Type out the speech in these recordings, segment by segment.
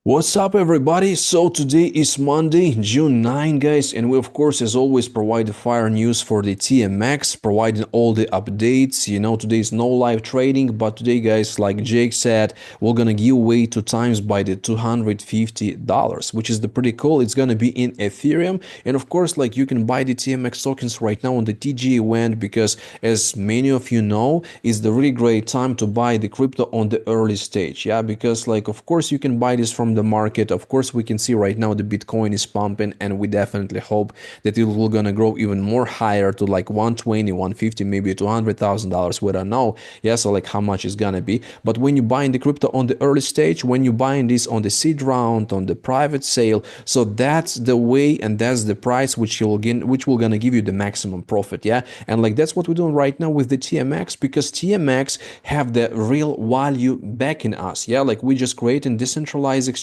What's up, everybody? So today is Monday, June 9, guys, and we, of course, as always, provide the fire news for the TMX, providing all the updates. Today is no live trading, but today, guys, like Jake said, we're gonna give away 2 times by the $250, which is the pretty cool. It's gonna be in Ethereum, and of course, like you can buy the TMX tokens right now on the TG event because, as many of you know, is the really great time to buy the crypto on the early stage. Yeah, because like of course you can buy this from the market. Of course, we can see right now the Bitcoin is pumping, and we definitely hope that it will gonna grow even more higher to like 120, 150, maybe $200,000. We don't know. Yeah, so like how much is gonna be. But when you buying the crypto on the early stage, when you buying this on the seed round, on the private sale, so that's the way and that's the price which you'll gain, which will gonna give you the maximum profit. Yeah, and like that's what we're doing right now with the TMX, because TMX have the real value backing us. Yeah, like we just creating decentralized exchange,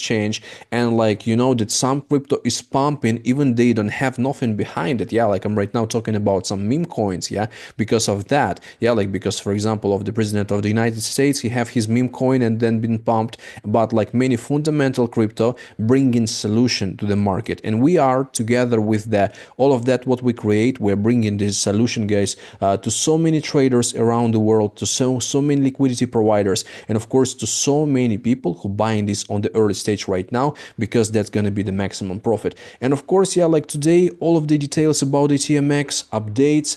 and like that some crypto is pumping even they don't have nothing behind it. Yeah, like I'm right now talking about some meme coins. Yeah, because of that. Yeah, like because for example of the president of the United States, he have his meme coin and then been pumped, but like many fundamental crypto bringing solution to the market, and we are together with that all of that what we create, we're bringing this solution, guys, to so many traders around the world, to so many liquidity providers, and of course to so many people who buying this on the early stage right now, because that's going to be the maximum profit. And of course, yeah, like today all of the details about the TMX updates,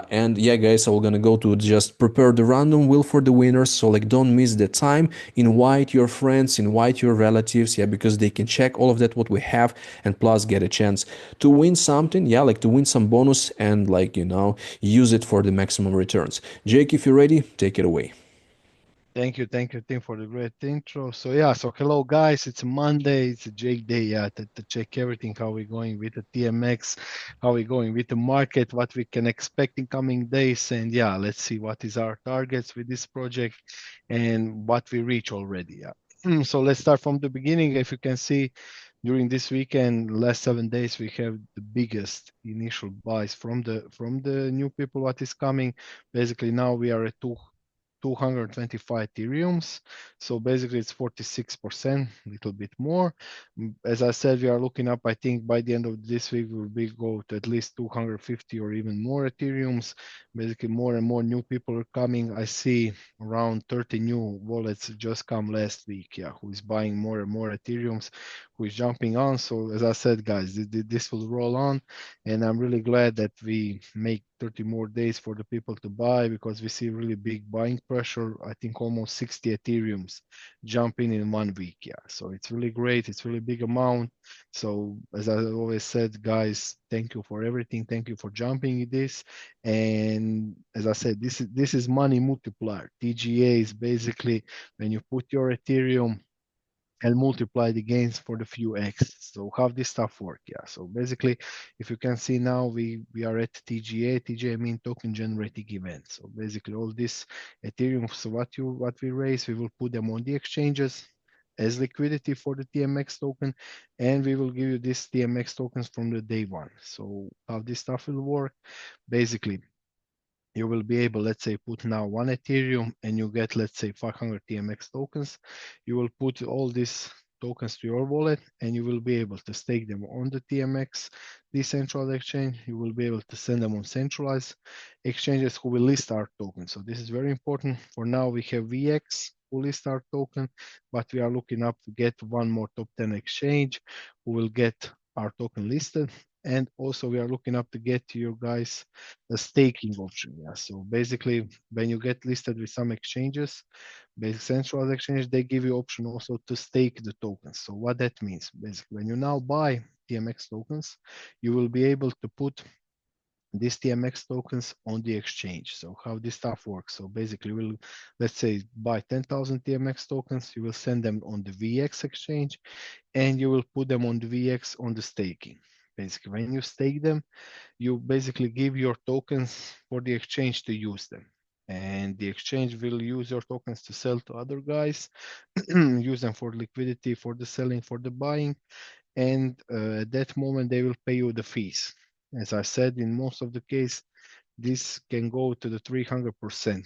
and yeah, guys, so we're gonna go to just prepare the random wheel for the winners. So like don't miss the time, invite your friends, invite your relatives, yeah, because they can check all of that what we have, and plus get a chance to win something. Yeah, like to win some bonus, and like use it for the maximum returns. Jake, if you're ready, take it away. Thank you, Tim, for the great intro. So yeah, so hello guys, it's Monday, it's a Jake day, yeah, to check everything, how we going with the TMX, how we going with the market, what we can expect in coming days, and yeah, let's see what is our targets with this project and what we reach already. Yeah. So let's start from the beginning. If you can see, during this weekend, last 7 days, we have the biggest initial buys from the new people what is coming. Basically, now we are at 225 Ethereums. So basically it's 46%, a little bit more. As I said, we are looking up, I think by the end of this week, we'll be go to at least 250 or even more Ethereums. Basically more and more new people are coming. I see around 30 new wallets just come last week, yeah, who is buying more and more Ethereums, who is jumping on. So as I said, guys, this will roll on, and I'm really glad that we make 30 more days for the people to buy, because we see really big buying pressure. I think almost 60 Ethereums jumping in 1 week. Yeah, so it's really great. It's really big amount. So as I always said, guys, thank you for everything. Thank you for jumping in this. And as I said, this is money multiplier. TGA is basically when you put your Ethereum and multiply the gains for the few X. So how this stuff work? Yeah. So basically, if you can see now, we are at TGA. TGA mean token generating event. So basically, all this Ethereum. So what we raise, we will put them on the exchanges as liquidity for the TMX token, and we will give you these TMX tokens from the day one. So how this stuff will work? Basically, you will be able, let's say, put now one Ethereum and you get, let's say, 500 TMX tokens. You will put all these tokens to your wallet and you will be able to stake them on the TMX decentralized exchange. You will be able to send them on centralized exchanges who will list our token. So this is very important. For now, we have VX who list our token, but we are looking up to get one more top 10 exchange who will get our token listed. And also we are looking up to get to you guys a staking option. Yeah. So basically, when you get listed with some exchanges, basic centralized exchange, they give you option also to stake the tokens. So what that means, basically, when you now buy TMX tokens, you will be able to put these TMX tokens on the exchange. So how this stuff works? So basically, we'll let's say buy 10,000 TMX tokens, you will send them on the VX exchange, and you will put them on the VX on the staking. Basically, when you stake them, you basically give your tokens for the exchange to use them. And the exchange will use your tokens to sell to other guys, use them for liquidity, for the selling, for the buying. And at that moment, they will pay you the fees. As I said, in most of the case, this can go to the 300%.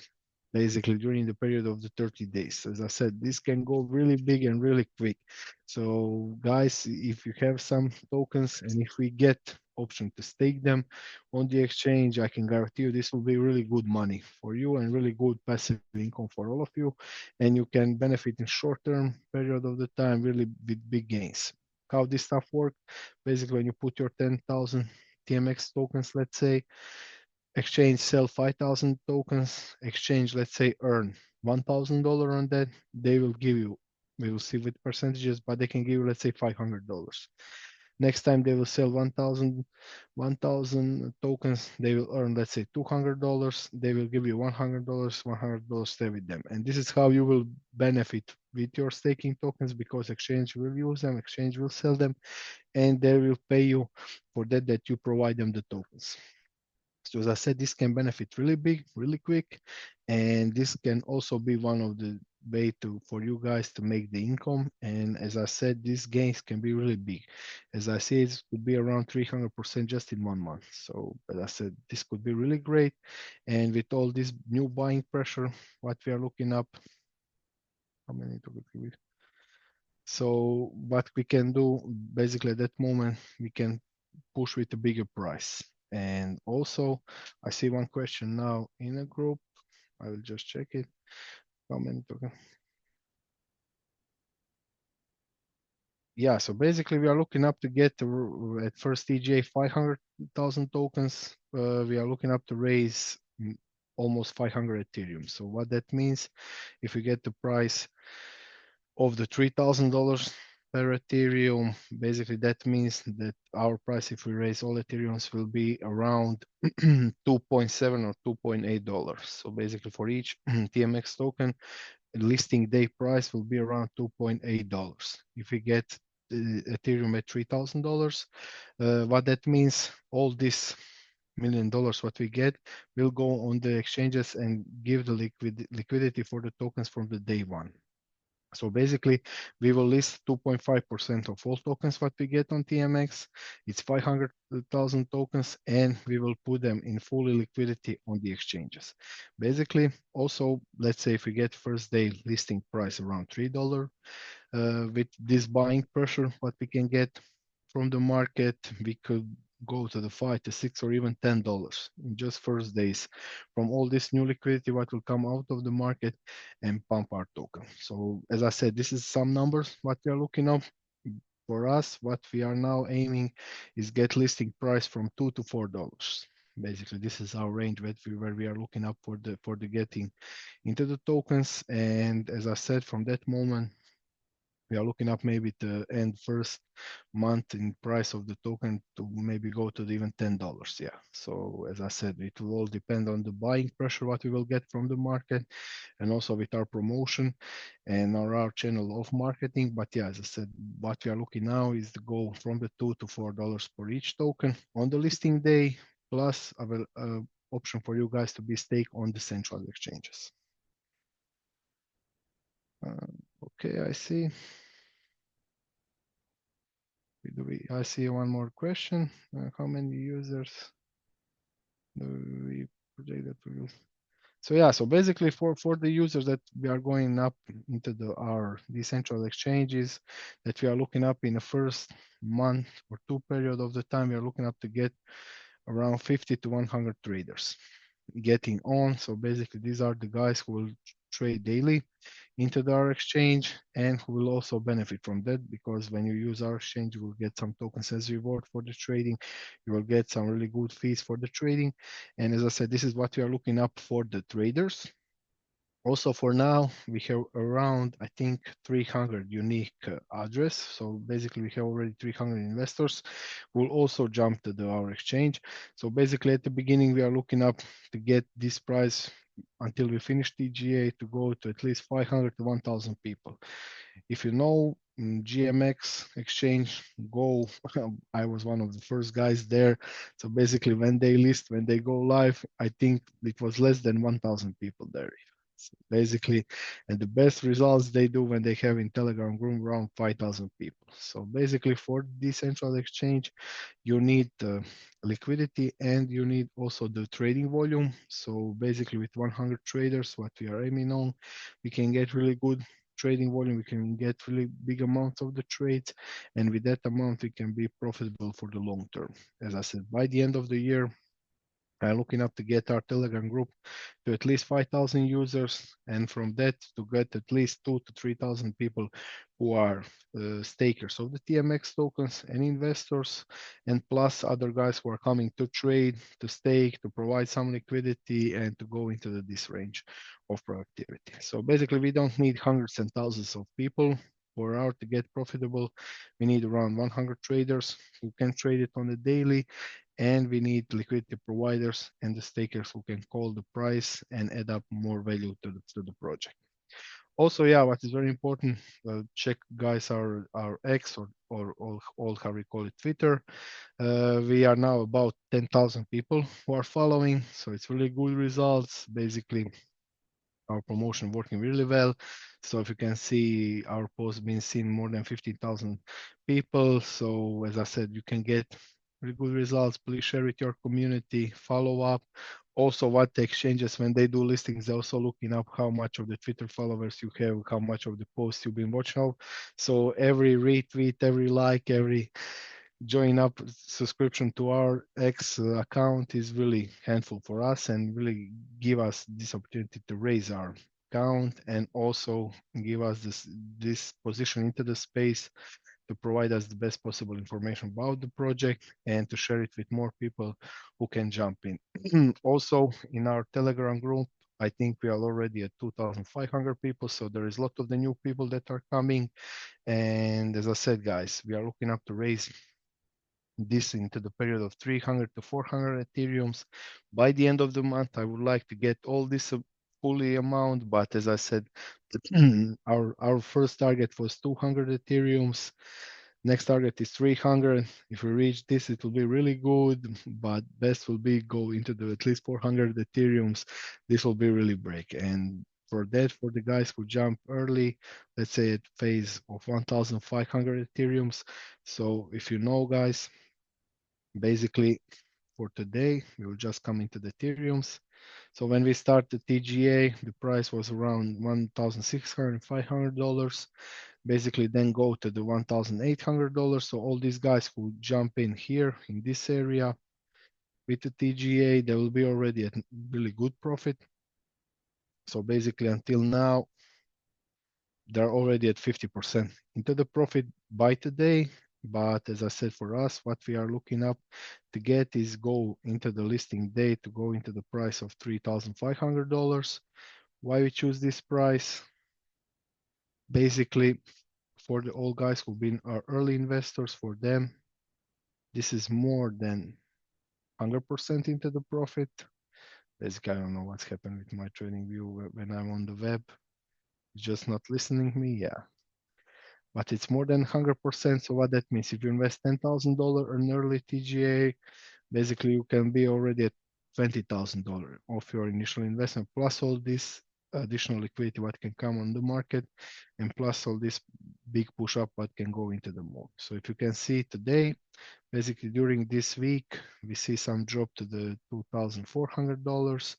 basically during the period of the 30 days. As I said, this can go really big and really quick. So guys, if you have some tokens and if we get option to stake them on the exchange, I can guarantee you this will be really good money for you and really good passive income for all of you. And you can benefit in short term period of the time really with big gains. How this stuff works, basically when you put your 10,000 TMX tokens, let's say, exchange sell 5,000 tokens, exchange, let's say, earn $1,000 on that, they will give you, we will see with percentages, but they can give you, let's say, $500. Next time they will sell 1,000 tokens, they will earn, let's say, $200. They will give you $100, $100 stay with them. And this is how you will benefit with your staking tokens because exchange will use them, exchange will sell them, and they will pay you for that you provide them the tokens. So as I said, this can benefit really big, really quick, and this can also be one of the way to for you guys to make the income. And as I said, these gains can be really big. As I see, it could be around 300% just in 1 month. So as I said, this could be really great. And with all this new buying pressure, what we are looking up, how many to give? So what we can do basically at that moment, we can push with a bigger price. And also, I see one question now in a group. I will just check it. How many tokens? Yeah, so basically we are looking up to get at first TGA 500,000 tokens. We are looking up to raise almost 500 Ethereum. So what that means, if we get the price of the $3,000 per Ethereum, basically that means that our price, if we raise all Ethereums, will be around 2.7 or $2.8. So basically for each TMX token, listing day price will be around $2.8. If we get Ethereum at $3,000, what that means, all this $1 million what we get will go on the exchanges and give the liquidity for the tokens from the day one. So basically, we will list 2.5% of all tokens what we get on TMX. It's 500,000 tokens, and we will put them in fully liquidity on the exchanges. Basically, also, let's say if we get first day listing price around $3, with this buying pressure, what we can get from the market, we could go to the 5 to 6 or even $10 in just first days from all this new liquidity what will come out of the market and pump our token. So as I said, this is some numbers what we are looking up. For us, what we are now aiming is get listing price from $2 to $4. Basically, this is our range where we are looking up for the getting into the tokens. And as I said, from that moment, we are looking up maybe to end first month in price of the token to maybe go to even $10. Yeah. So as I said, it will all depend on the buying pressure what we will get from the market and also with our promotion and our channel of marketing. But yeah, as I said, what we are looking now is to go from the $2 to $4 per each token on the listing day, plus a option for you guys to be staked on the central exchanges. Okay, I see. I see one more question. How many users do we project that we will? So yeah, so basically for the users that we are going up into our decentralized exchanges that we are looking up in the first month or two period of the time, we are looking up to get around 50 to 100 traders getting on. So basically these are the guys who will trade daily into our exchange and who will also benefit from that because when you use our exchange, you will get some tokens as reward for the trading. You will get some really good fees for the trading. And as I said, this is what we are looking up for the traders. Also for now, we have around, I think, 300 unique address. So basically we have already 300 investors who will also jump to our exchange. So basically at the beginning, we are looking up to get this price until we finish TGA to go to at least 500 to 1,000 people. If you know GMX exchange go, I was one of the first guys there. So basically when they go live, I think it was less than 1,000 people there. Basically, and the best results they do when they have in Telegram group around 5,000 people. So basically, for decentralized exchange, you need liquidity and you need also the trading volume. So basically, with 100 traders, what we are aiming on, we can get really good trading volume. We can get really big amounts of the trades, and with that amount, we can be profitable for the long term. As I said, by the end of the year, I'm looking up to get our Telegram group to at least 5,000 users, and from that to get at least 2 to 3,000 people who are stakers of the TMX tokens and investors, and plus other guys who are coming to trade, to stake, to provide some liquidity, and to go into this range of productivity. So basically, we don't need hundreds and thousands of people for our to get profitable. We need around 100 traders who can trade it on a daily, and we need liquidity providers and the stakers who can call the price and add up more value to the project. Also, yeah, what is very important, check guys our X or how we call it Twitter. We are now about 10,000 people who are following, so it's really good results. Basically, our promotion working really well. So if you can see our post being seen more than 15,000 people. So as I said, you can get really good results. Please share with your community, follow up. Also, what the exchanges, when they do listings, they're also looking up how much of the Twitter followers you have, how much of the posts you've been watching. So every retweet, every like, every join up subscription to our X account is really handful for us and really give us this opportunity to raise our account and also give us this position into the space to provide us the best possible information about the project and to share it with more people who can jump in. Also, in our Telegram group, I think we are already at 2,500 people, so there is a lot of the new people that are coming. And as I said, guys, we are looking up to raise this into the period of 300 to 400 Ethereums. By the end of the month, I would like to get all this fully amount, but as I said, our first target was 200 Ethereums. Next target is 300. If we reach this, it will be really good, but best will be go into the at least 400 Ethereums. This will be really break. And for that, for the guys who jump early, let's say at phase of 1,500 Ethereums. So if you know, guys, basically for today, we will just come into the Ethereums. So when we start the TGA, the price was around $1,600, $500. Basically, then go to the $1,800. So all these guys who jump in here in this area with the TGA, they will be already at really good profit. So basically, until now, they're already at 50% into the profit by today. But as I said, for us, what we are looking up to get is go into the listing day to go into the price of $3,500. Why we choose this price? Basically, for the old guys who've been our early investors, for them, this is more than 100% into the profit. Basically, I don't know what's happened with my trading view when I'm on the web. It's just not listening me. Yeah, but it's more than 100%. So what that means, if you invest $10,000 in early TGA, basically you can be already at $20,000 of your initial investment, plus all this additional liquidity what can come on the market, and plus all this big push up what can go into the moon. So if you can see today, basically during this week, we see some drop to the $2,400,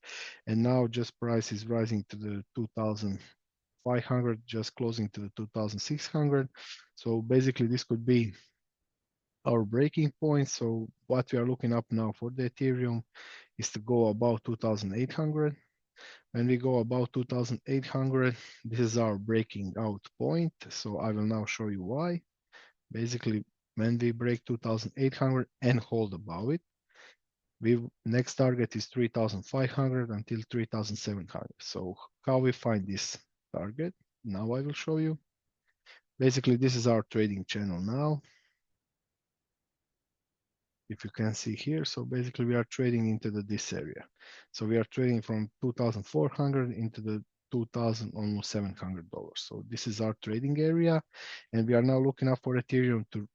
and now just price is rising to the 2,500, just closing to the 2,600. So basically this could be our breaking point. So what we are looking up now for the Ethereum is to go about 2,800. When we go about 2,800, this is our breaking out point. So I will now show you why. Basically, when we break 2,800 and hold above it, we next target is 3,500 until 3,700. So how we find this target? Now I will show you. Basically, this is our trading channel now. If you can see here, so basically we are trading into this area. So we are trading from 2,400 into the 2,000, almost $700. So this is our trading area, and we are now looking up for Ethereum to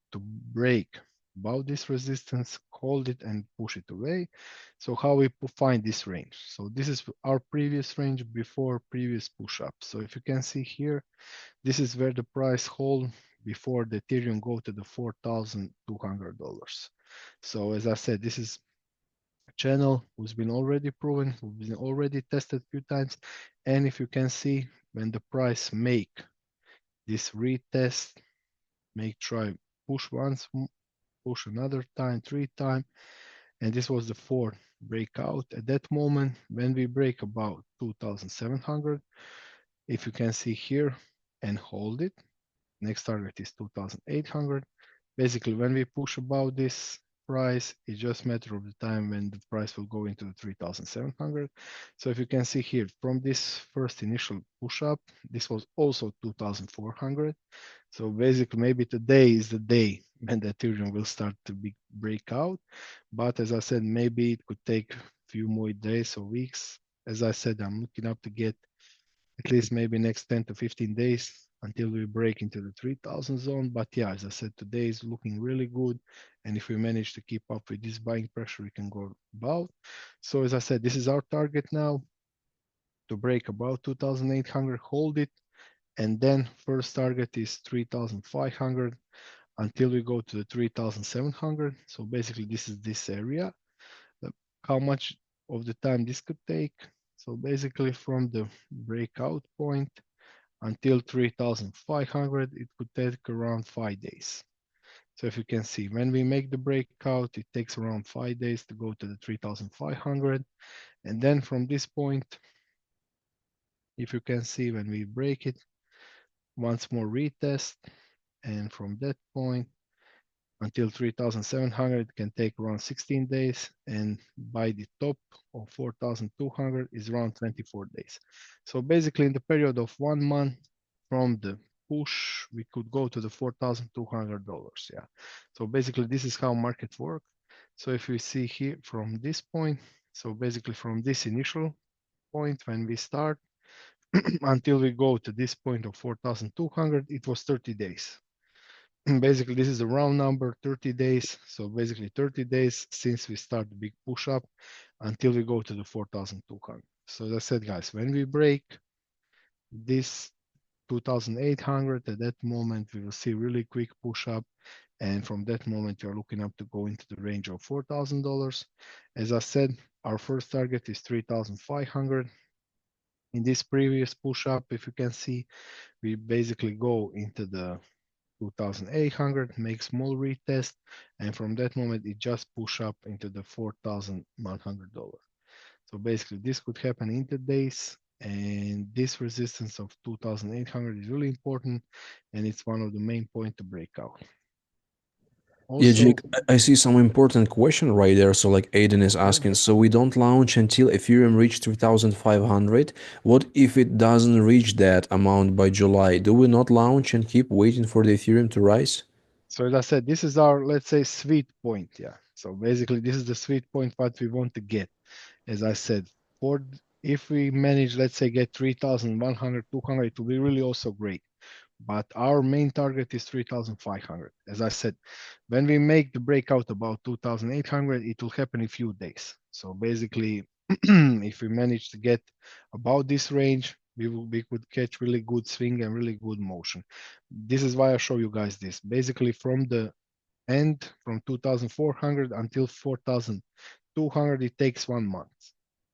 break above this resistance, hold it and push it away. So how we find this range? So this is our previous range before previous push up. So if you can see here, this is where the price hold before the Ethereum go to the $4,200. So as I said, this is a channel who's been already proven, who's been already tested a few times. And if you can see, when the price make this retest, try push once, push another time, three time, and this was the fourth breakout. At that moment, when we break about 2,700, if you can see here and hold it, next target is 2,800. Basically, when we push above this price, it's just a matter of the time when the price will go into the 3,700. So if you can see here, from this first initial push up, this was also 2,400. So basically, maybe today is the day when the Ethereum will start to break out. But as I said, maybe it could take a few more days or weeks. As I said, I'm looking up to get at least maybe next 10 to 15 days until we break into the 3,000 zone. But yeah, as I said, today is looking really good. And if we manage to keep up with this buying pressure, we can go about. So as I said, this is our target now to break about 2,800, hold it. And then first target is 3,500 until we go to the 3,700. So basically this is this area. How much of the time this could take? So basically from the breakout point until 3,500, it could take around 5 days. So if you can see, when we make the breakout, it takes around 5 days to go to the 3,500. And then from this point, if you can see, when we break it, once more retest. And from that point until 3,700 can take around 16 days. And by the top of 4,200 is around 24 days. So basically in the period of 1 month from the push, we could go to the $4,200. Yeah. So basically this is how markets work. So if we see here from this point, so basically from this initial point when we start until we go to this point of 4,200, it was 30 days. Basically, this is a round number, 30 days. So basically 30 days since we start the big push up until we go to the 4,200. So as I said, guys, when we break this 2,800, at that moment, we will see really quick push up. And from that moment, you're looking up to go into the range of $4,000. As I said, our first target is 3,500. In this previous push up, if you can see, we basically go into the 2,800, make small retest, and from that moment it just push up into the $4,100. So basically this could happen in the days, and this resistance of 2,800 is really important, and it's one of the main point to break out. Yeah, Also, Jake, I see some important question right there. So like Aiden is yeah. asking, so we don't launch until Ethereum reach 3,500. What if it doesn't reach that amount by July? Do we not launch and keep waiting for the Ethereum to rise? So as I said, this is our, let's say, sweet point. Yeah. So basically this is the sweet point what we want to get. As I said, for if we manage, let's say, get 3,100, 200, it will be really also great. But our main target is 3,500. As I said, when we make the breakout about 2,800, it will happen in a few days. So basically, if we manage to get about this range, we could catch really good swing and really good motion. This is why I show you guys this. Basically, from the end, from 2,400 until 4,200, it takes 1 month.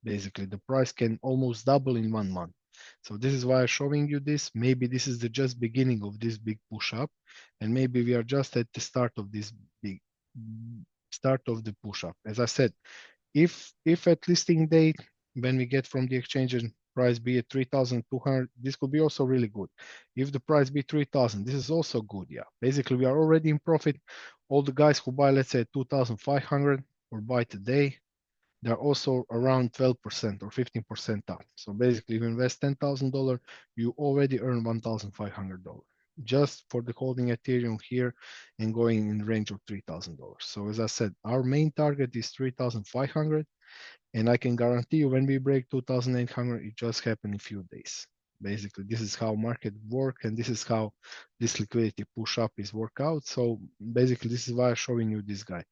Basically, the price can almost double in 1 month. So this is why I'm showing you this. Maybe this is the just beginning of this big push up, and maybe we are just at the start of this big start of the push up. As I said, if at listing date when we get from the exchange and price be at 3,200, this could be also really good. If the price be 3,000, this is also good. Yeah, basically we are already in profit. All the guys who buy, let's say 2,500 or buy today, they're also around 12% or 15% up. So basically, if you invest $10,000, you already earn $1,500 just for the holding Ethereum here and going in the range of $3,000. So as I said, our main target is 3,500, and I can guarantee you when we break 2,800, it just happened in a few days. Basically, this is how market work, and this is how this liquidity push up is work out. So basically, this is why I'm showing you this guy.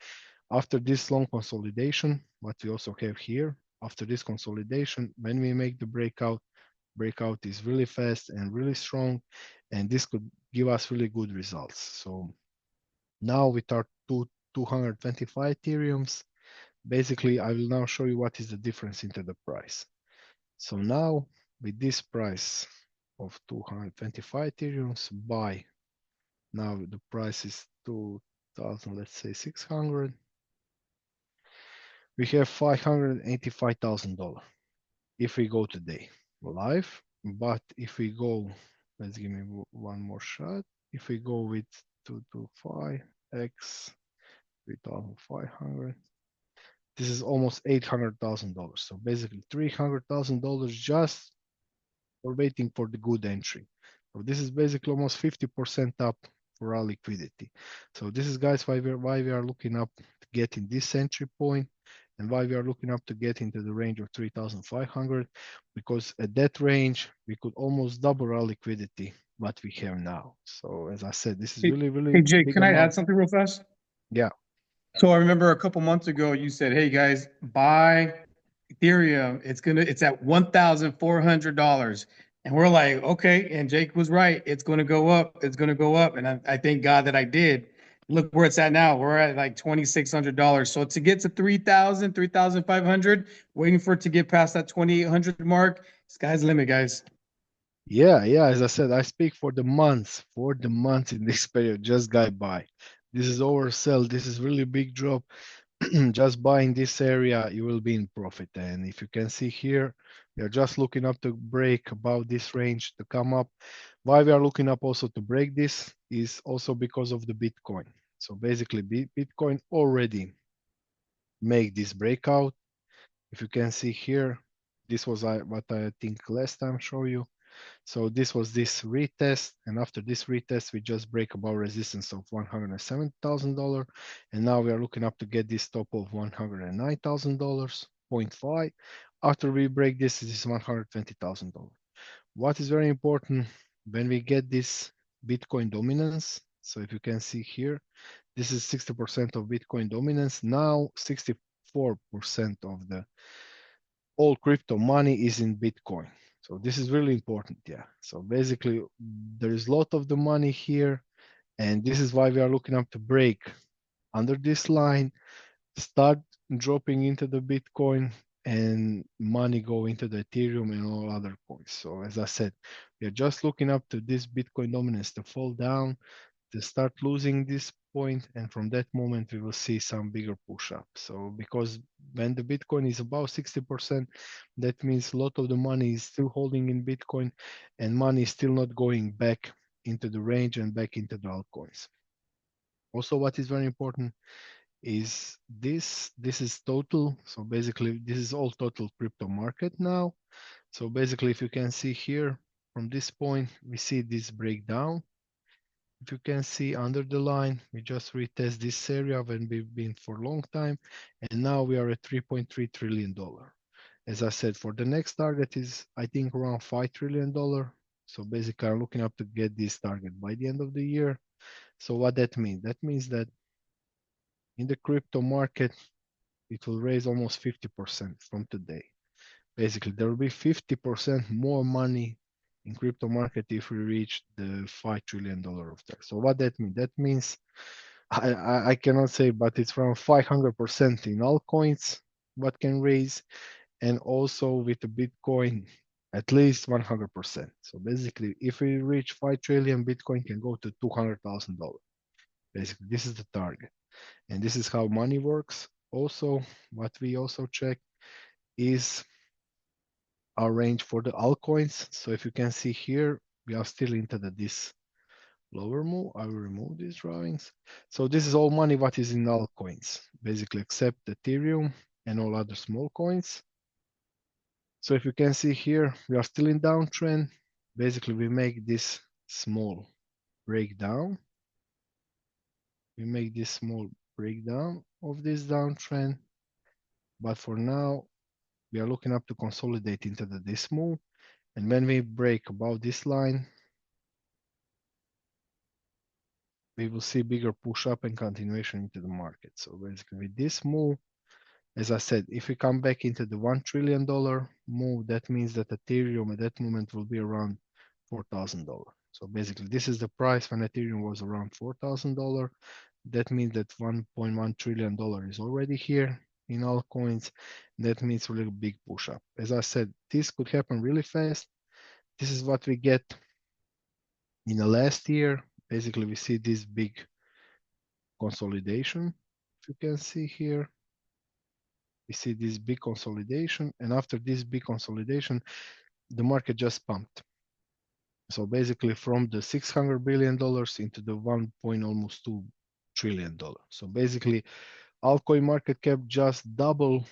After this long consolidation, what we also have here, after this consolidation, when we make the breakout is really fast and really strong, and this could give us really good results. So now with our 225 Ethereums, basically I will now show you what is the difference into the price. So now with this price of 225 Ethereums buy, now the price is 2000, let's say 600, we have $585,000 if we go today live. But if we go, let's give me one more shot. If we go with 225x 3,500, this is almost $800,000. So basically $300,000 just for waiting for the good entry. So this is basically almost 50% up for our liquidity. So this is, guys, why we are looking up to get in this entry point, and why we are looking up to get into the range of 3,500, because at that range we could almost double our liquidity what we have now. So as I said, this is Hey, really, really hey Jake, big can I add amount. something real fast? Yeah. So I remember a couple months ago you said, "Hey guys, buy Ethereum. It's at $1,400." And we're like, "Okay." And Jake was right. It's going to go up. It's going to go up. And I thank God that I did. Look where it's at now. We're at like $2,600. So to get to 3,000, 3,500, waiting for it to get past that 2,800 mark, sky's the limit, guys. Yeah, yeah. As I said, I speak for the months in this period. Just got by. This is oversell. This is really big drop. Just buying this area, you will be in profit. And if you can see here, we are just looking up to break about this range to come up. Why we are looking up also to break this is also because of the Bitcoin. So basically, Bitcoin already make this breakout. If you can see here, this was what I think last time show you. So this was this retest, and after this retest, we just break above resistance of $107,000, and now we are looking up to get this top of $109,000, 0.5. After we break this, this is $120,000. What is very important when we get this Bitcoin dominance? So if you can see here, this is 60% of Bitcoin dominance. Now 64% of the all crypto money is in Bitcoin. So this is really important. Yeah. So basically, there is a lot of the money here, and this is why we are looking up to break under this line, start dropping into the Bitcoin, and money go into the Ethereum and all other coins. So as I said, we are just looking up to this Bitcoin dominance to fall down, to start losing this point, and from that moment we will see some bigger push up. So because when the Bitcoin is above 60%, that means a lot of the money is still holding in Bitcoin, and money is still not going back into the range and back into the altcoins. Also, what is very important is this is total. So basically this is all total crypto market now. So basically, if you can see here, from this point we see this breakdown. If you can see under the line, we just retest this area when we've been for a long time, and now we are at $3.3 trillion. As I said, for the next target is, I think, around $5 trillion. So basically, I'm looking up to get this target by the end of the year. So what that means? That means that in the crypto market, it will raise almost 50% from today. Basically, there will be 50% more money in crypto market if we reach the $5 trillion of that. So what that means? That means I cannot say, but it's around 500% in all coins what can raise, and also with the Bitcoin at least 100%. So basically, if we reach 5 trillion, Bitcoin can go to $200,000. Basically, this is the target, and this is how money works. Also, what we also check is our range for the altcoins. So if you can see here, we are still into this lower move. I will remove these drawings. So this is all money what is in altcoins, basically except Ethereum and all other small coins. So if you can see here, we are still in downtrend. Basically, we make this small breakdown. We make this small breakdown of this downtrend. But for now, we are looking up to consolidate into this move. And when we break above this line, we will see bigger push up and continuation into the market. So basically with this move, as I said, if we come back into the $1 trillion move, that means that Ethereum at that moment will be around $4,000. So basically this is the price when Ethereum was around $4,000. That means that $1.1 trillion is already here in altcoins. That means a really big push up. As I said, this could happen really fast. This is what we get in the last year. Basically, we see this big consolidation. If you can see here, we see this big consolidation. And after this big consolidation, the market just pumped. So basically from the $600 billion into the almost $2 trillion. So basically altcoin market cap just double.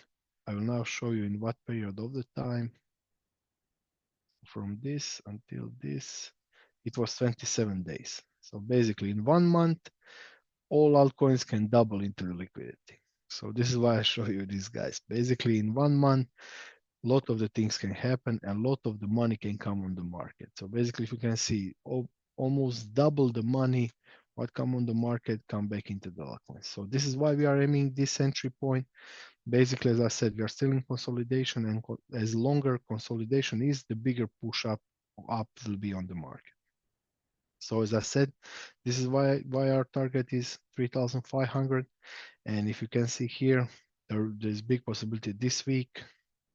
I will now show you in what period of the time. From this until this, it was 27 days. So basically in 1 month, all altcoins can double into the liquidity. So this is why I show you these guys. Basically in 1 month, a lot of the things can happen and a lot of the money can come on the market. So basically if you can see almost double the money what come on the market come back into the altcoins. So this is why we are aiming this entry point. Basically, as I said, we are still in consolidation, and as longer consolidation is, the bigger push up will be on the market. So as I said, this is why our target is 3,500. And if you can see here, there's big possibility this week.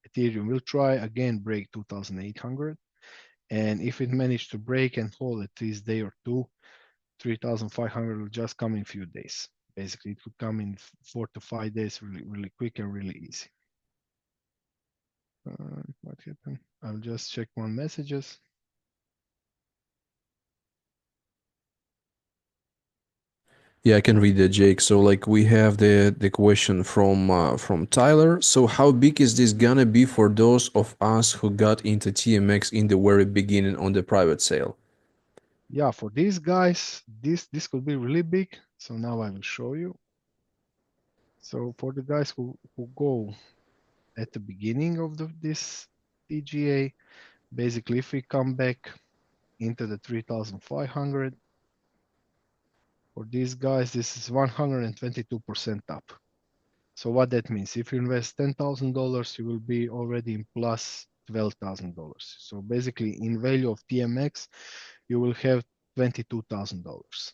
Ethereum will try again break 2,800. And if it managed to break and hold at least day or two, 3,500 will just come in a few days. Basically, it would come in 4 to 5 days, really quick and really easy. What happened? I'll just check one messages. Yeah, I can read that, Jake. So like we have the question from Tyler. So how big is this gonna be for those of us who got into TMX in the very beginning on the private sale? Yeah, for these guys, this could be really big. So now I will show you. So for the guys who go at the beginning of this TGA, basically if we come back into the 3,500, for these guys, this is 122% up. So what that means, if you invest $10,000, you will be already in plus $12,000. So basically in value of TMX, you will have $22,000.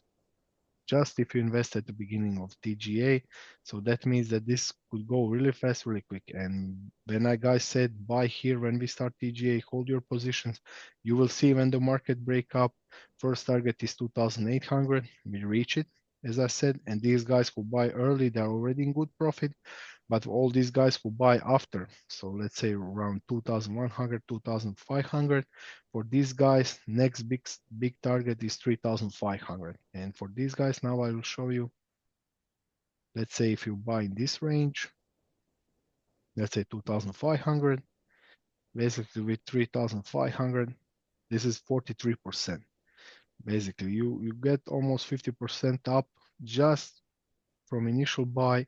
Just if you invest at the beginning of TGA. So that means that this could go really fast, really quick. And when I guys said buy here when we start TGA, hold your positions, you will see when the market break up. First target is 2,800. We reach it, as I said, and these guys who buy early, they're already in good profit. But all these guys who buy after, so let's say around 2,100, 2,500, for these guys, next big target is 3,500. And for these guys, now I will show you, let's say if you buy in this range, let's say 2,500, basically with 3,500, this is 43%. Basically, you get almost 50% up just from initial buy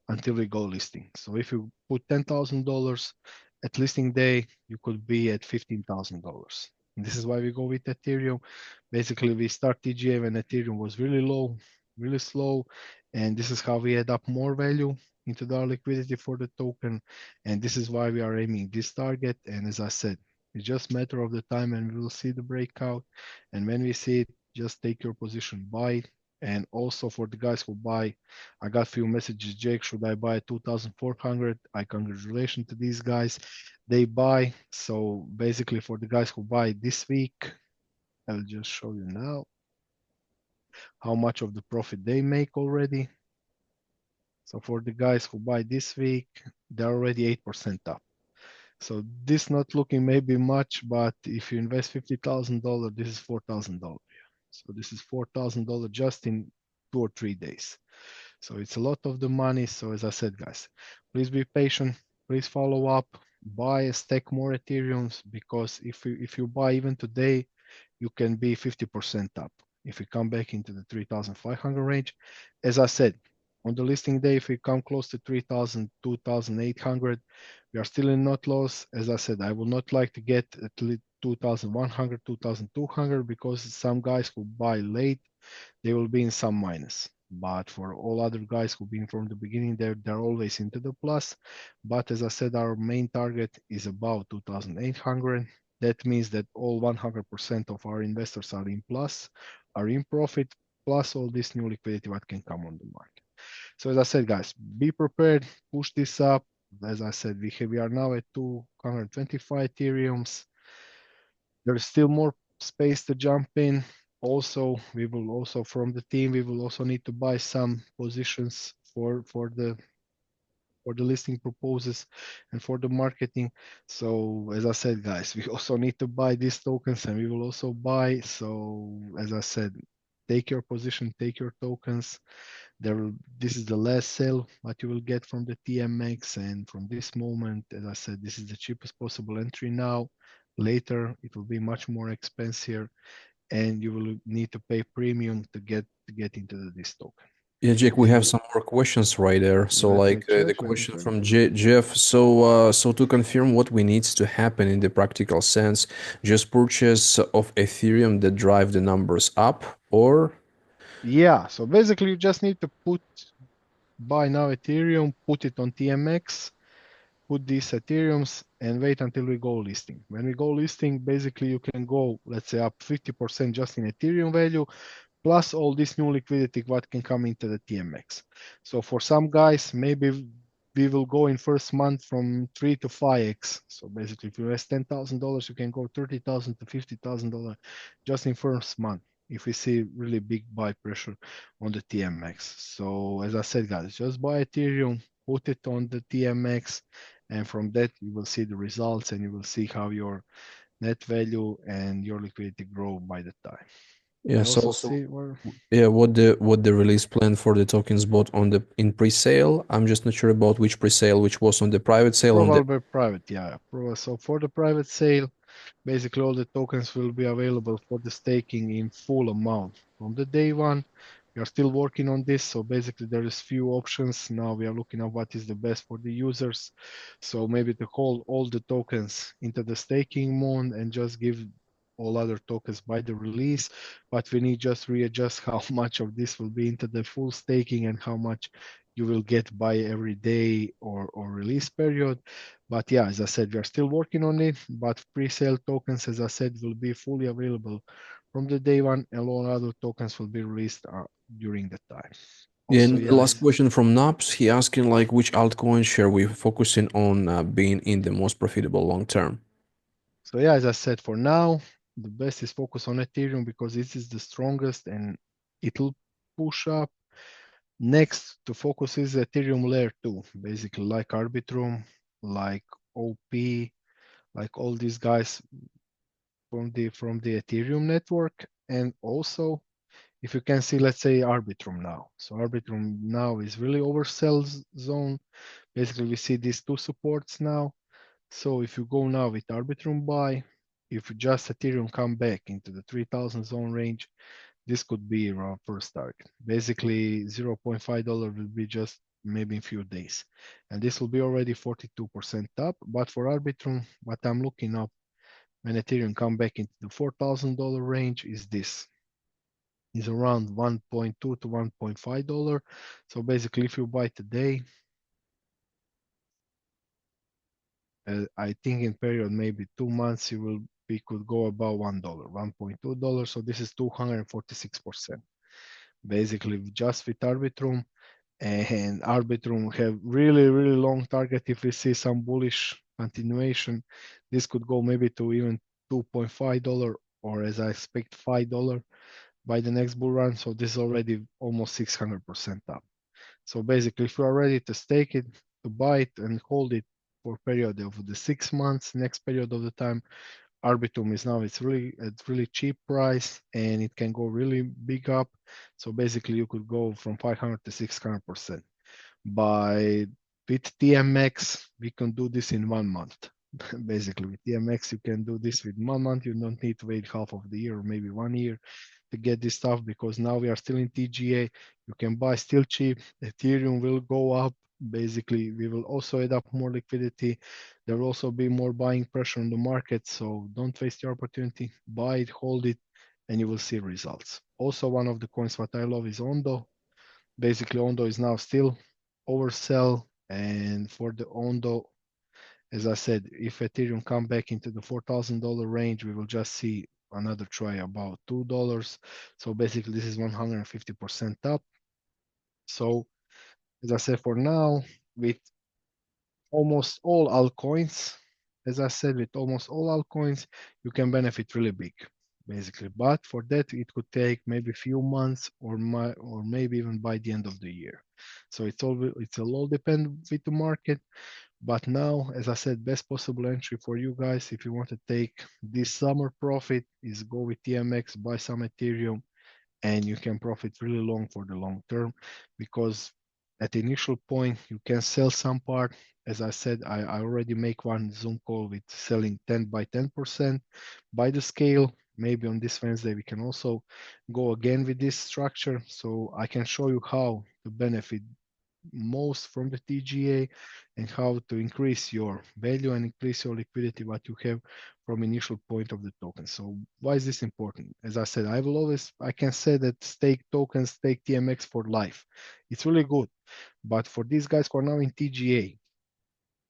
until we go listing. So if you put $10,000 at listing day, you could be at $15,000. This is why we go with Ethereum. Basically, we start TGA when Ethereum was really low, really slow, and this is how we add up more value into our liquidity for the token. And this is why we are aiming this target. And as I said, it's just a matter of the time and we will see the breakout. And when we see it, just take your position, buy it. And also for the guys who buy, I got a few messages, Jake, should I buy 2,400? I congratulations to these guys. They buy. So basically for the guys who buy this week, I'll just show you now how much of the profit they make already. So for the guys who buy this week, they're already 8% up. So this not looking maybe much, but if you invest $50,000, this is $4,000. So this is $4,000 just in 2 or 3 days. So it's a lot of the money. So as I said, guys, please be patient. Please follow up. Buy, stack more Ethereums because if you buy even today, you can be 50% up. If we come back into the 3,500 range, as I said, on the listing day, if we come close to 3,000, 2,800, we are still in not loss. As I said, I would not like to get at least 2100, 2200, because some guys who buy late, they will be in some minus. But for all other guys who've been from the beginning, they're always into the plus. But as I said, our main target is about 2,800. That means that all 100% of our investors are in plus, are in profit, plus all this new liquidity what can come on the market. So as I said, guys, be prepared, push this up. As I said, we are now at 225 Ethereums. There's still more space to jump in. Also, we will also from the team, we will also need to buy some positions for the listing proposals and for the marketing. So as I said, guys, we also need to buy these tokens and we will also buy. So as I said, take your position, take your tokens. This is the last sale what you will get from the TMX, and from this moment, as I said, this is the cheapest possible entry now. Later, it will be much more expensive, and you will need to pay premium to get into this token. Yeah, Jake, we have some more questions right there. So, Let me like the check. question from Jeff. So to confirm what we needs to happen in the practical sense, just purchase of Ethereum that drive the numbers up, or Yeah, so basically you just need to buy now Ethereum, put it on TMX, put these Ethereums and wait until we go listing. When we go listing, basically you can go, let's say, up 50% just in Ethereum value, plus all this new liquidity what can come into the TMX. So for some guys, maybe we will go in first month from 3 to 5x. So basically, if you invest $10,000, you can go 30,000 to $50,000 just in first month if we see really big buy pressure on the TMX. So as I said, guys, just buy Ethereum, put it on the TMX, and from that you will see the results and you will see how your net value and your liquidity grow by the time. yeah. We So also also, see where yeah, what the release plan for the tokens bought on the in pre-sale. I'm just not sure about which pre-sale, which was on the private sale on the. probably private, yeah. So for the private sale, basically all the tokens will be available for the staking in full amount from the day one. We are still working on this, so basically there is few options. Now we are looking at what is the best for the users. So maybe to hold all the tokens into the staking mode and just give all other tokens by the release, but we need just readjust how much of this will be into the full staking and how much you will get by every day or release period. But yeah, as I said, we are still working on it, but pre-sale tokens, as I said, will be fully available from the day one, and all other tokens will be released during the time. Yeah, Also, and the yeah, last question from Naps. He asking like which altcoin share we focusing on being in the most profitable long term. so yeah, as I said, for now, the best is focus on Ethereum because this is the strongest and it will push up. Next to focus is Ethereum layer 2, basically like Arbitrum, like OP, like all these guys from the Ethereum network. And also, if you can see, let's say Arbitrum now. So Arbitrum now is really oversell zone. Basically, we see these two supports now. So if you go now with Arbitrum buy, if just Ethereum come back into the 3000 zone range, this could be our first target. Basically, $0.5 will be just maybe in few days. And this will be already 42% up. But for Arbitrum, what I'm looking up when Ethereum come back into the $4,000 range is this. Is around 1.2 to $1.5. So basically, if you buy today, I think in period maybe 2 months, we could go above $1, $1.2. So this is 246%. Basically, just with Arbitrum, and Arbitrum have really, really long target. If we see some bullish continuation, this could go maybe to even $2.5, or as I expect, $5 by the next bull run. So this is already almost 600% up. So basically, if you are ready to stake it, to buy it and hold it for a period of the 6 months, next period of the time, Arbitrum is now it's really cheap price and it can go really big up. So basically, you could go from 500 to 600%. By with TMX, we can do this in 1 month. Basically, with TMX, you can do this with 1 month. You don't need to wait half of the year or maybe 1 year to get this stuff because now we are still in TGA. You can buy still cheap. Ethereum will go up. Basically, we will also add up more liquidity. There will also be more buying pressure on the market. So don't waste your opportunity. Buy it, hold it, and you will see results. Also, one of the coins what I love is Ondo. Basically, Ondo is now still oversell. And for the Ondo, as I said, if Ethereum come back into the $4,000 range, we will just see another try about $2. So basically, this is 150% up. So as I said, for now, with almost all altcoins, as I said, with almost all altcoins, you can benefit really big, basically. But for that, it could take maybe a few months or maybe even by the end of the year. So it'll all depend with the market. But now, as I said, best possible entry for you guys if you want to take this summer profit is go with TMX, buy some Ethereum, and you can profit really long for the long term because at the initial point you can sell some part. As I said, I already make one Zoom call with selling 10 by 10% by the scale. Maybe on this Wednesday we can also go again with this structure, so I can show you how to benefit most from the TGA and how to increase your value and increase your liquidity what you have from initial point of the token. So why is this important? As I said, I can say that stake tokens, stake TMX for life. It's really good. But for these guys who are now in TGA,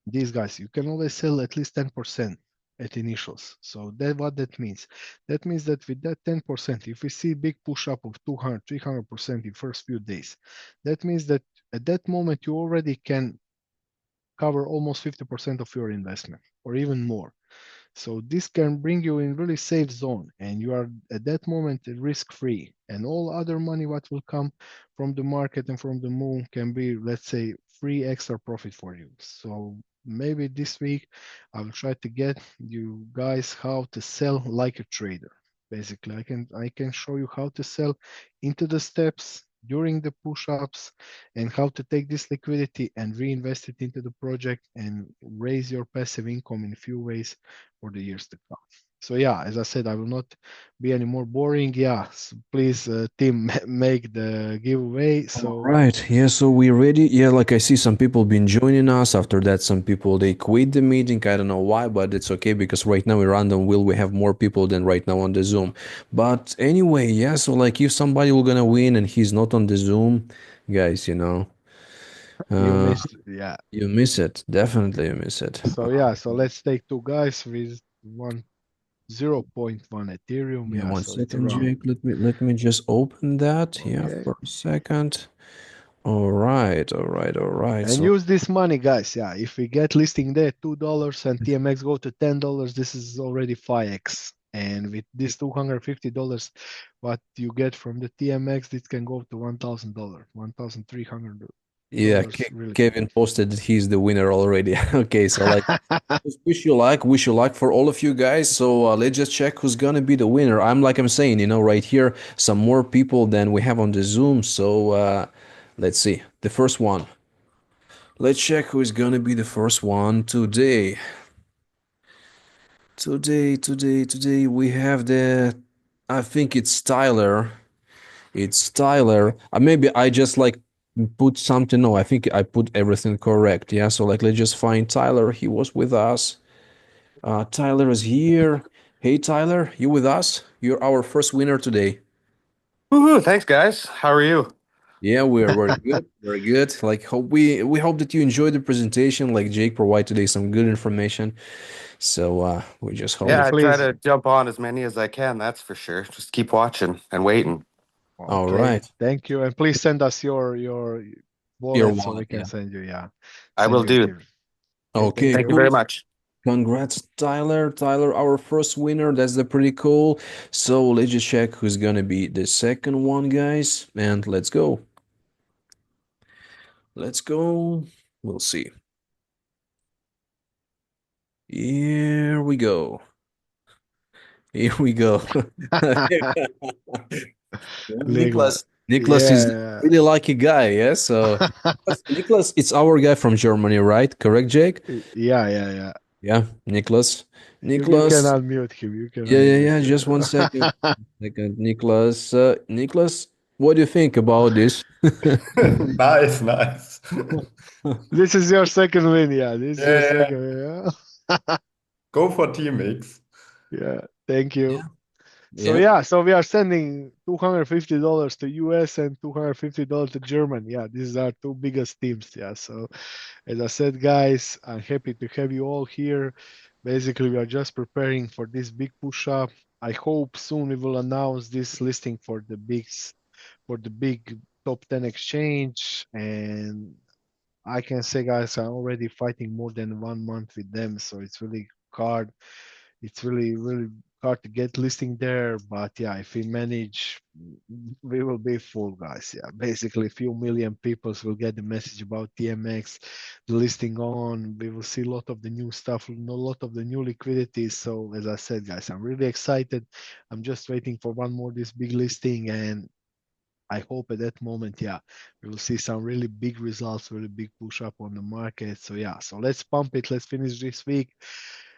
these guys, you can always sell at least 10% at initials. So that what that means. That means that with that 10%, if we see big push up of 200, 300% in first few days, that means that at that moment you already can cover almost 50% of your investment or even more. So this can bring you in really safe zone and you are at that moment risk free, and all other money what will come from the market and from the moon can be, let's say, free extra profit for you. So maybe this week I will try to get you guys how to sell like a trader. Basically, I can show you how to sell into the steps during the push-ups and how to take this liquidity and reinvest it into the project and raise your passive income in a few ways for the years to come. So yeah, as I said, I will not be any more boring. Yeah, so please, Tim, make the giveaway. All So right. Yeah, so we ready. Yeah, like I see some people been joining us. After that, some people they quit the meeting. I don't know why, but it's okay because right now in random will we have more people than right now on the Zoom. But anyway, yeah, so like if somebody will gonna win and he's not on the Zoom, guys, you uh missed, yeah. you miss it. Definitely you miss it. So yeah, so let's take two guys with 0.1 Ethereum. Yeah, Yeah, one so it's second, around. Jake. Let me just open that. Yeah, Okay. for a second. All right, all right, all right. And So use this money, guys. Yeah, if we get listing there $2 and TMX go to $10, this is already 5x. And with this $250, what you get from the TMX, this can go to $1,000, yeah, $1,300. Really good. Kevin posted that he's the winner already. Okay, so like just wish you luck for all of you guys. So let's just check who's gonna be the winner. I'm saying, right here, some more people than we have on the Zoom. So let's see. The first one. Let's check who is gonna be the first one today. Today we have I think it's Tyler. It's Tyler. Maybe I just like put something. No, I think I put everything correct. Yeah. So like, let's just find Tyler. He was with us. Tyler is here. Hey, Tyler, you with us? You're our first winner today. Woohoo! Thanks, guys. How are you? Yeah, we're very good. Very good. Like, we hope that you enjoyed the presentation. Like Jake provided today some good information. So we just hope Yeah, that. I try Please. to jump on as many as I can, that's for sure. Just keep watching and waiting. All Okay. right. Thank you. And please send us your Your wallet so we wallet. can Yeah. send you, yeah, I send will you do. Ethereum. Okay, Okay. thank Thank you you. very Cool. much. Congrats, Tyler. Tyler, our first winner. That's the pretty cool. So let's just check who's gonna be the second one, guys. And let's go. Let's go. We'll see. Here we go. Here we go. Ligla. Nicholas is Yeah. really lucky guy, yeah. So Nicholas, it's our guy from Germany, right? Correct, Jake? Yeah, yeah, yeah. Yeah, Nicholas. You can Nicholas. unmute him. You can Yeah, yeah, unmute yeah. him. Just one second. Second, Nicholas. Nicholas. What do you think about this? Nice, nice. This is your second win, yeah. This is your Yeah, second win, yeah. go for TMX. Yeah, thank you. Yeah. So Yeah. so we are sending $250 to US and $250 to Germany. Yeah, these are two biggest teams. Yeah. So as I said, guys, I'm happy to have you all here. Basically, we are just preparing for this big push up. I hope soon we will announce this listing for the big top 10 exchange. And I can say, guys, I'm already fighting more than 1 month with them, so it's really hard. It's really hard to get listing there. But yeah, if we manage, we will be full, guys. Yeah, basically, a few million people will get the message about TMX, the listing on. We will see a lot of the new stuff, a lot of the new liquidity. So as I said, guys, I'm really excited. I'm just waiting for one more this big listing, and I hope at that moment, yeah, we will see some really big results, really big push up on the market. So yeah, so let's pump it. Let's finish this week.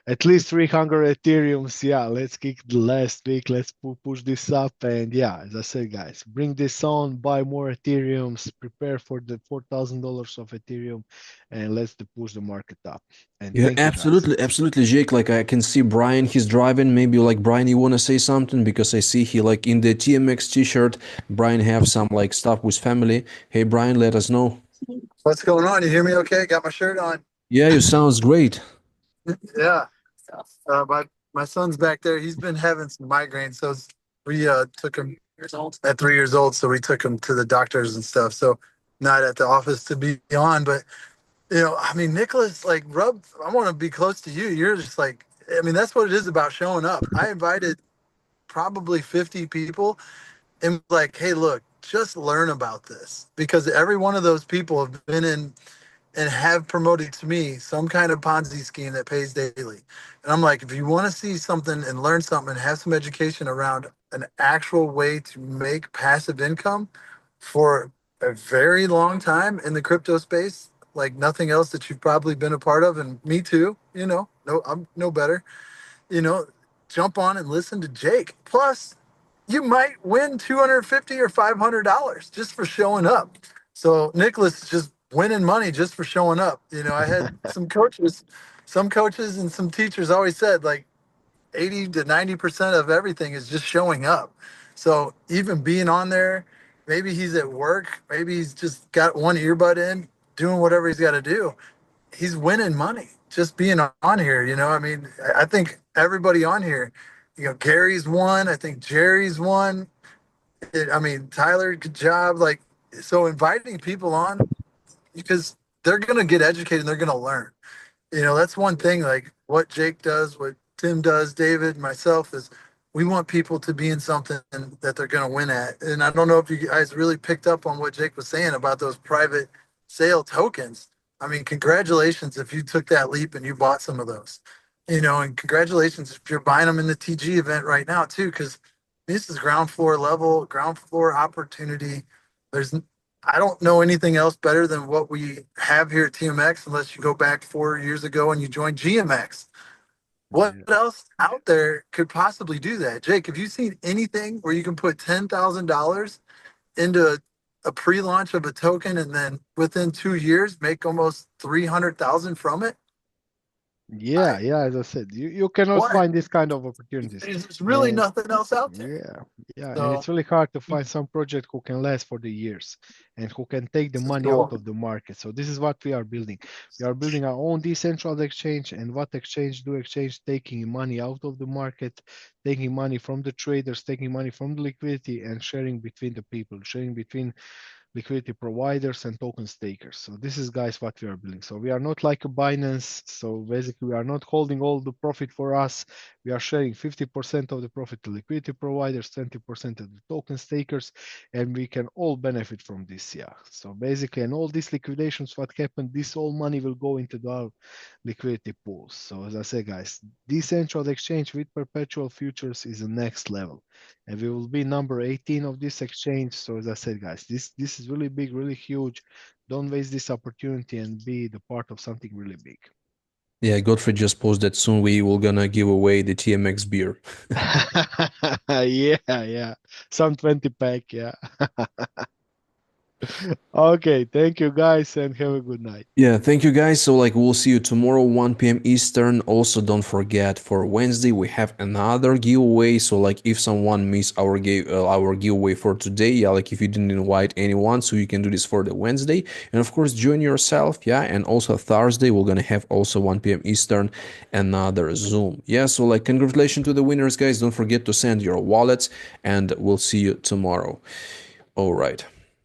At least 300 Ethereums. Yeah, let's kick the last week. Let's push this up. And yeah, as I said, guys, bring this on, buy more Ethereums, prepare for the $4,000 of Ethereum, and let's push the market up. And Yeah, thank you, guys. absolutely, absolutely, Jake. Like I can see Brian, he's driving. Maybe like Brian, you wanna say something because I see he like in the TMX t-shirt. Brian have some like stuff with family. Hey, Brian, let us know. What's going on? You hear me okay? Got my shirt on. Yeah, you sounds great. Yeah. My son's back there. He's been having some migraines, so we took him at 3 years old. So we took him to the doctors and stuff. So not at the office to be on, but I mean, Nicholas, like, I want to be close to you. You're just like, I mean, that's what it is about showing up. I invited probably 50 people and like, hey, look, just learn about this because every one of those people have been in and have promoted to me some kind of Ponzi scheme that pays daily. And I'm like, if you want to see something and learn something and have some education around an actual way to make passive income for a very long time in the crypto space, like nothing else that you've probably been a part of, and me too, no, I'm no better, you know, jump on and listen to Jake. Plus, you might win 250 or $500 just for showing up. So Nicholas is just winning money just for showing up. I had some coaches and some teachers always said like 80 to 90% of everything is just showing up. So even being on there, maybe he's at work, maybe he's just got one earbud in, doing whatever he's got to do. He's winning money just being on here. I mean, I think everybody on here, Gary's won. I think Jerry's won. I mean, Tyler, good job. Like, so inviting people on because they're going to get educated and they're going to learn. That's one thing, like what Jake does, what Tim does, David, myself, is we want people to be in something that they're going to win at. And I don't know if you guys really picked up on what Jake was saying about those private sale tokens. I mean, congratulations if you took that leap and you bought some of those, and congratulations if you're buying them in the TG event right now too, because this is ground floor level, ground floor opportunity. There's I don't know anything else better than what we have here at TMX unless you go back 4 years ago and you joined GMX. What Yeah. else out there could possibly do that? Jake, have you seen anything where you can put $10,000 into a pre-launch of a token and then within 2 years make almost 300,000 from it? Yeah, I yeah, as I said, you cannot what? find this kind of opportunities. There's really And nothing else out there. yeah, yeah, and So it's really hard to find some project who can last for the years and who can take the this is money out cool. of the market. So this is what we are building. We are building our own decentralized exchange, and what exchange do? Exchange taking money out of the market, taking money from the traders, taking money from the liquidity, and sharing between the people, sharing between liquidity providers and token stakers. So this is, guys, what we are building. So we are not like a Binance. So basically we are not holding all the profit for us. We are sharing 50% of the profit to liquidity providers, 20% to the token stakers, and we can all benefit from this. Yeah. So basically, and all these liquidations, what happened, this all money will go into our liquidity pools. So as I said, guys, decentralized exchange with perpetual futures is the next level, and we will be number 18 of this exchange. So as I said, guys, this is really big, really huge. Don't waste this opportunity and be the part of something really big. Yeah, Godfrey just posted that soon we will gonna give away the TMX beer. Yeah. Some 20 pack, yeah. Okay, thank you guys and have a good night. Yeah, thank you guys. So like we'll see you tomorrow 1 p.m. Eastern. Also don't forget for Wednesday we have another giveaway. So like if someone missed our giveaway for today, yeah, like if you didn't invite anyone, so you can do this for the Wednesday. And of course join yourself, yeah. And also Thursday we're gonna have also 1 p.m. Eastern another Zoom. Yeah, so like congratulations to the winners, guys. Don't forget to send your wallets and we'll see you tomorrow. All right.